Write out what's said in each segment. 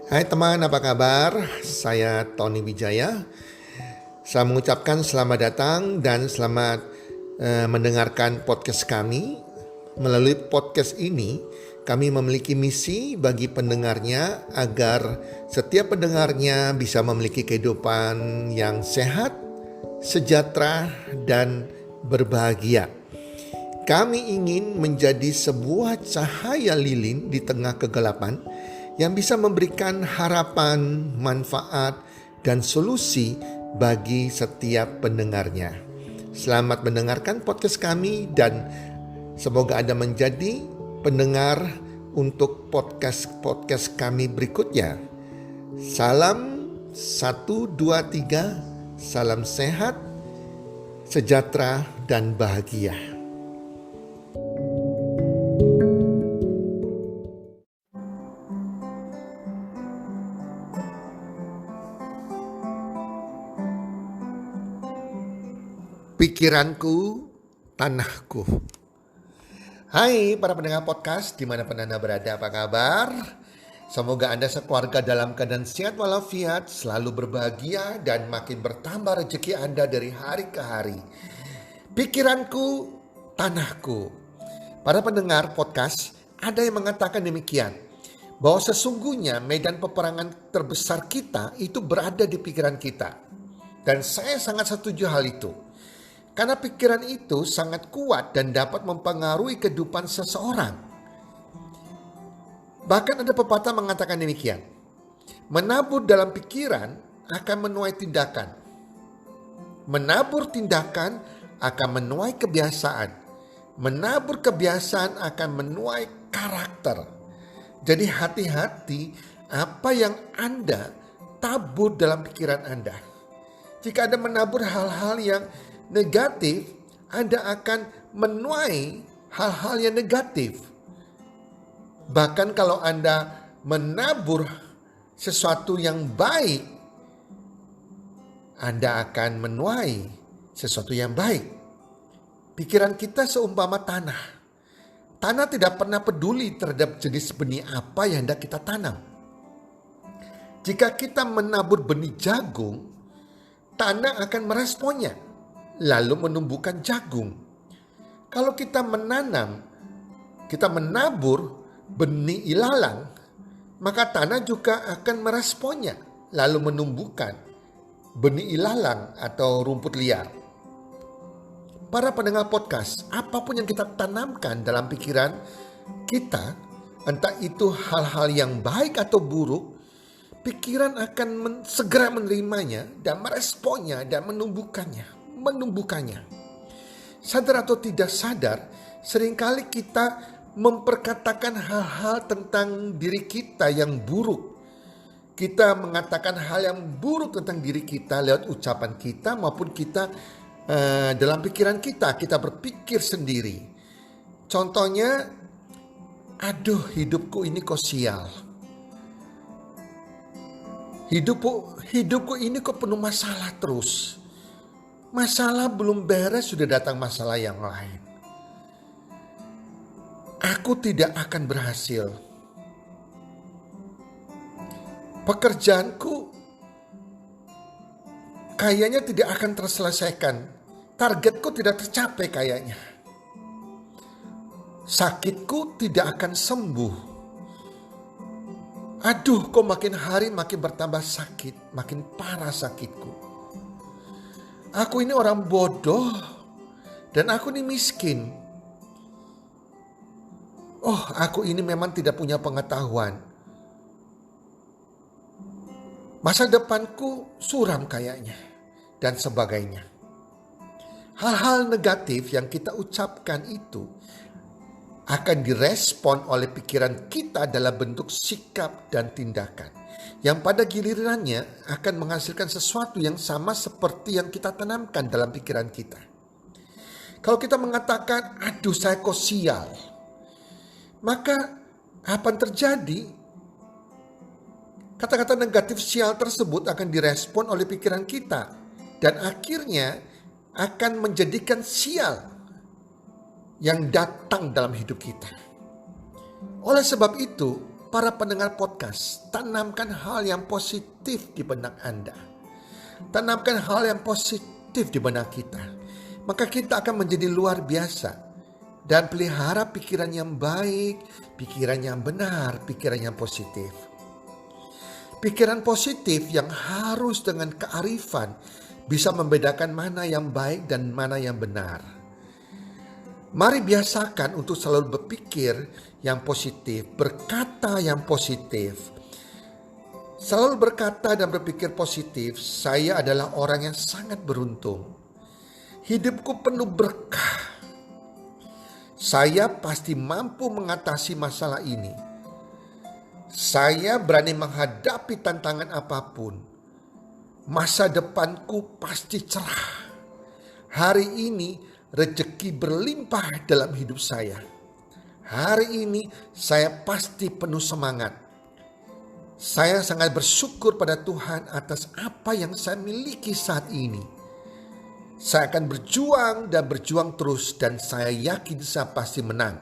Hai teman, apa kabar? Saya Tony Wijaya. Saya mengucapkan selamat datang dan selamat mendengarkan podcast kami. Melalui podcast ini, kami memiliki misi bagi pendengarnya agar setiap pendengarnya bisa memiliki kehidupan yang sehat, sejahtera, dan berbahagia. Kami ingin menjadi sebuah cahaya lilin di tengah kegelapan yang bisa memberikan harapan, manfaat, dan solusi bagi setiap pendengarnya. Selamat mendengarkan podcast kami dan semoga Anda menjadi pendengar untuk podcast kami berikutnya. Salam 1, 2, 3, salam sehat, sejahtera, dan bahagia. Pikiranku, tanahku. Hai para pendengar podcast dimanapun Anda berada, apa kabar? Semoga Anda sekeluarga dalam keadaan sehat walafiat, selalu berbahagia dan makin bertambah rezeki Anda dari hari ke hari. Pikiranku, tanahku. Para pendengar podcast, ada yang mengatakan demikian, bahwa sesungguhnya medan peperangan terbesar kita itu berada di pikiran kita. Dan saya sangat setuju hal itu. Karena pikiran itu sangat kuat dan dapat mempengaruhi kehidupan seseorang. Bahkan ada pepatah mengatakan demikian. Menabur dalam pikiran akan menuai tindakan. Menabur tindakan akan menuai kebiasaan. Menabur kebiasaan akan menuai karakter. Jadi hati-hati apa yang Anda tabur dalam pikiran Anda. Jika Anda menabur hal-hal yang negatif, Anda akan menuai hal-hal yang negatif. Bahkan kalau Anda menabur sesuatu yang baik, Anda akan menuai sesuatu yang baik. Pikiran kita seumpama tanah. Tanah tidak pernah peduli terhadap jenis benih apa yang hendak kita tanam. Jika kita menabur benih jagung, tanah akan meresponnya, lalu menumbuhkan jagung. Kalau kita menabur benih ilalang, maka tanah juga akan meresponnya, lalu menumbuhkan benih ilalang atau rumput liar. Para pendengar podcast, apapun yang kita tanamkan dalam pikiran kita, entah itu hal-hal yang baik atau buruk, pikiran akan segera menerimanya dan meresponnya dan menumbuhkannya. Sadar atau tidak sadar, seringkali kita memperkatakan hal-hal tentang diri kita yang buruk. Kita mengatakan hal yang buruk tentang diri kita lewat ucapan kita maupun kita dalam pikiran kita berpikir sendiri. Contohnya, aduh hidupku ini kok sial. Hidupku ini kok penuh masalah terus. Masalah belum beres sudah datang masalah yang lain. Aku tidak akan berhasil. Pekerjaanku kayaknya tidak akan terselesaikan. Targetku tidak tercapai kayaknya. Sakitku tidak akan sembuh. Aduh, kok makin hari makin bertambah sakit, makin parah sakitku. Aku ini orang bodoh dan aku ini miskin. Oh, aku ini memang tidak punya pengetahuan. Masa depanku suram kayaknya dan sebagainya. Hal-hal negatif yang kita ucapkan itu akan direspon oleh pikiran kita dalam bentuk sikap dan tindakan, yang pada gilirannya akan menghasilkan sesuatu yang sama seperti yang kita tanamkan dalam pikiran kita. Kalau kita mengatakan, aduh saya kok sial, maka apa yang terjadi? Kata-kata negatif sial tersebut akan direspon oleh pikiran kita dan akhirnya akan menjadikan sial yang datang dalam hidup kita. Oleh sebab itu, para pendengar podcast, tanamkan hal yang positif di benak Anda. Tanamkan hal yang positif di benak kita. Maka kita akan menjadi luar biasa. Dan pelihara pikiran yang baik, pikiran yang benar, pikiran yang positif. Pikiran positif yang harus dengan kearifan bisa membedakan mana yang baik dan mana yang benar. Mari biasakan untuk selalu berpikir yang positif, berkata yang positif. Selalu berkata dan berpikir positif, saya adalah orang yang sangat beruntung. Hidupku penuh berkah. Saya pasti mampu mengatasi masalah ini. Saya berani menghadapi tantangan apapun. Masa depanku pasti cerah. Hari ini rezeki berlimpah dalam hidup saya. Hari ini saya pasti penuh semangat. Saya sangat bersyukur pada Tuhan atas apa yang saya miliki saat ini. Saya akan berjuang dan berjuang terus dan saya yakin saya pasti menang.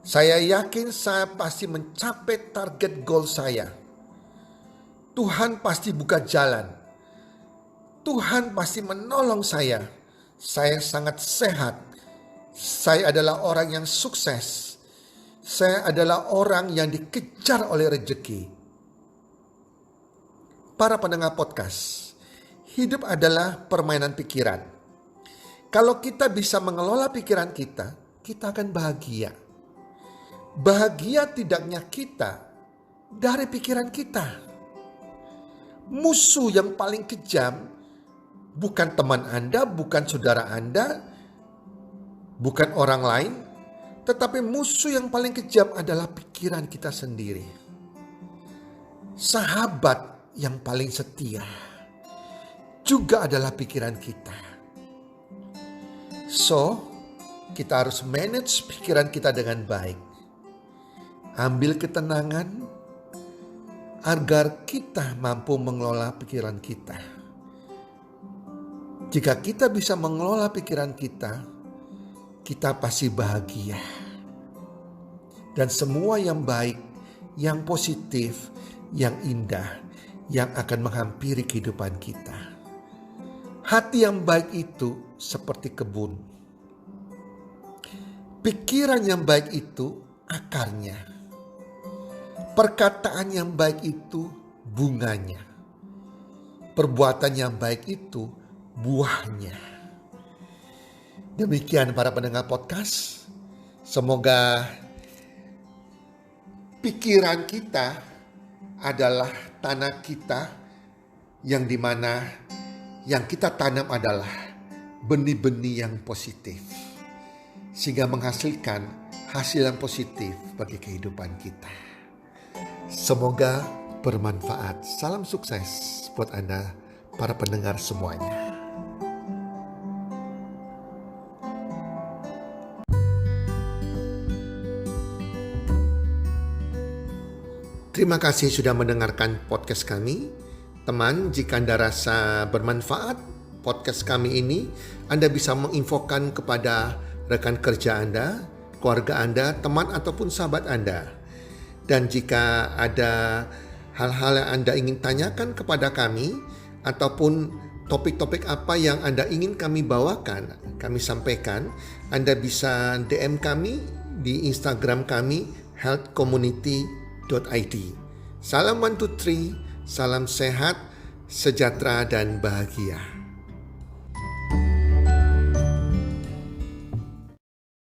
Saya yakin saya pasti mencapai target goal saya. Tuhan pasti buka jalan. Tuhan pasti menolong saya. Saya sangat sehat. Saya adalah orang yang sukses. Saya adalah orang yang dikejar oleh rezeki. Para pendengar podcast, hidup adalah permainan pikiran. Kalau kita bisa mengelola pikiran kita, kita akan bahagia. Bahagia tidaknya kita dari pikiran kita. Musuh yang paling kejam bukan teman Anda, bukan saudara Anda, bukan orang lain, tetapi musuh yang paling kejam adalah pikiran kita sendiri. Sahabat yang paling setia juga adalah pikiran kita. So, kita harus manage pikiran kita dengan baik. Ambil ketenangan agar kita mampu mengelola pikiran kita. Jika kita bisa mengelola pikiran kita, kita pasti bahagia. Dan semua yang baik, yang positif, yang indah, yang akan menghampiri kehidupan kita. Hati yang baik itu seperti kebun. Pikiran yang baik itu akarnya. Perkataan yang baik itu bunganya. Perbuatan yang baik itu buahnya. Demikian para pendengar podcast. Semoga pikiran kita adalah tanah kita yang dimana yang kita tanam adalah benih-benih yang positif. Sehingga menghasilkan hasil yang positif bagi kehidupan kita. Semoga bermanfaat. Salam sukses buat Anda, para pendengar semuanya. Terima kasih sudah mendengarkan podcast kami. Teman, jika Anda rasa bermanfaat podcast kami ini, Anda bisa menginfokan kepada rekan kerja Anda, keluarga Anda, teman ataupun sahabat Anda. Dan jika ada hal-hal yang Anda ingin tanyakan kepada kami, ataupun topik-topik apa yang Anda ingin kami bawakan, kami sampaikan, Anda bisa DM kami di Instagram kami, healthcommunity.id. Salam 1, 2, 3, salam sehat, sejahtera dan bahagia.